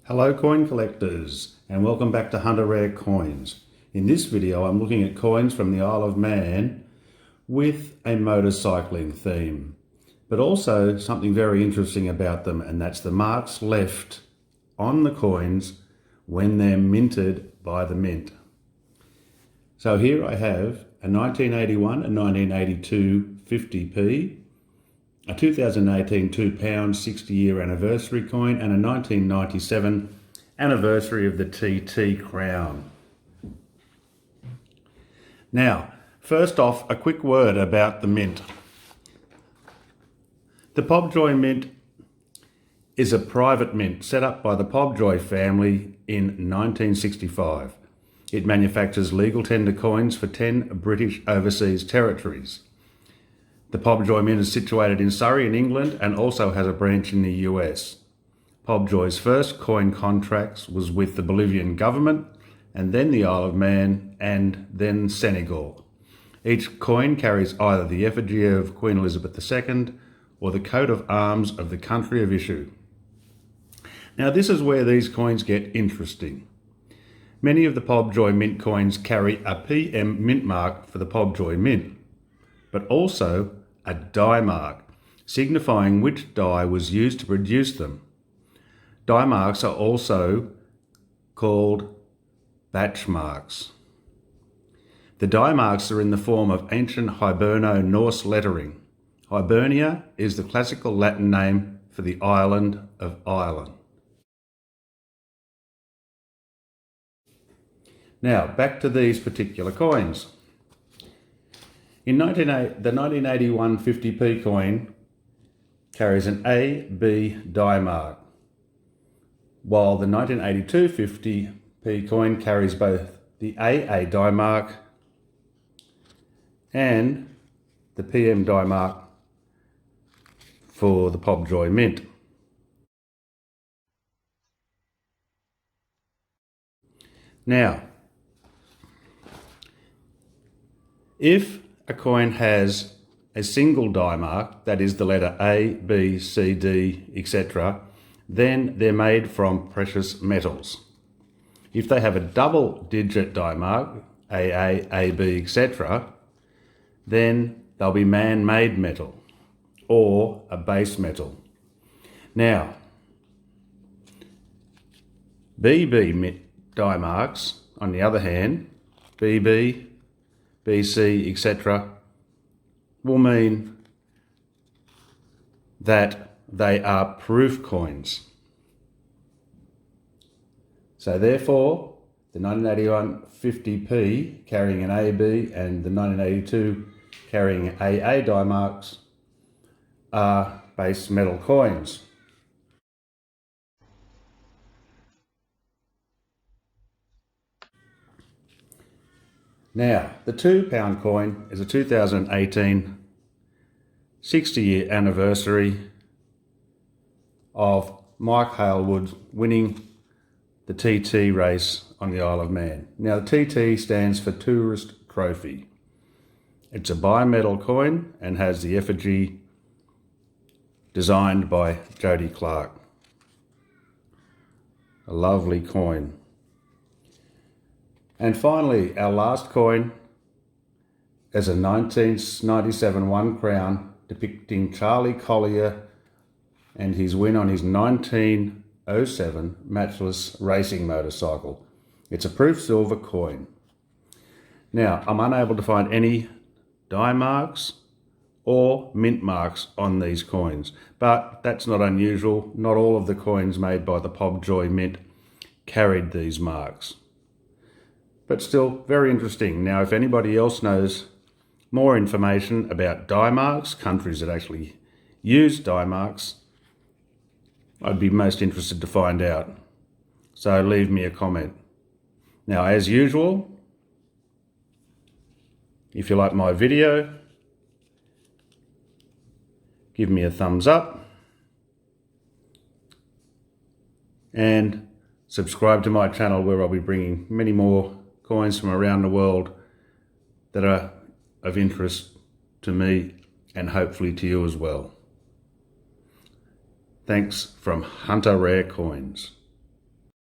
Hello coin collectors and welcome back to Hunter Rare Coins. In this video I'm looking at coins from the Isle of Man with a motorcycling theme, but also something very interesting about them, and that's the marks left on the coins when they're minted by the mint. So here I have a 1981 and 1982 50p, a 2018 £2 60-year anniversary coin, and a 1997 anniversary of the TT crown. Now, first off, a quick word about the mint. The Pobjoy Mint is a private mint set up by the Pobjoy family in 1965. It manufactures legal tender coins for 10 British overseas territories. The Pobjoy Mint is situated in Surrey in England and also has a branch in the US. Pobjoy's first coin contracts was with the Bolivian government, and then the Isle of Man, and then Senegal. Each coin carries either the effigy of Queen Elizabeth II or the coat of arms of the country of issue. Now this is where these coins get interesting. Many of the Pobjoy Mint coins carry a PM mint mark for the Pobjoy Mint, but also a die mark, signifying which die was used to produce them. Die marks are also called batch marks. The die marks are in the form of ancient Hiberno-Norse lettering. Hibernia is the classical Latin name for the island of Ireland. Now, back to these particular coins. The 1981 50p coin carries an AB die mark, while the 1982 50p coin carries both the AA die mark and the PM die mark for the Pobjoy Mint. Now, if a coin has a single die mark, that is the letter A, B, C, D, etc., then they're made from precious metals. If they have a double digit die mark, AA, AB, etc., then they'll be man-made metal or a base metal. Now, BB die marks, on the other hand, BB, BC, etc., will mean that they are proof coins. So therefore, the 1981 50p carrying an AB and the 1982 carrying AA die marks are base metal coins. Now, the £2 coin is a 2018 60-year anniversary of Mike Halewood winning the TT race on the Isle of Man. Now, the TT stands for Tourist Trophy. It's a bimetal coin and has the effigy designed by Jody Clark. A lovely coin. And finally, our last coin is a 1997 1 crown depicting Charlie Collier and his win on his 1907 matchless racing motorcycle. It's a proof silver coin. Now, I'm unable to find any die marks or mint marks on these coins, but that's not unusual. Not all of the coins made by the Pobjoy Mint carried these marks. But still very interesting. Now, if anybody else knows more information about die marks, countries that actually use die marks, I'd be most interested to find out. So leave me a comment. Now, as usual, if you like my video, give me a thumbs up and subscribe to my channel, where I'll be bringing many more coins from around the world that are of interest to me and hopefully to you as well. Thanks from Hunter Rare Coins.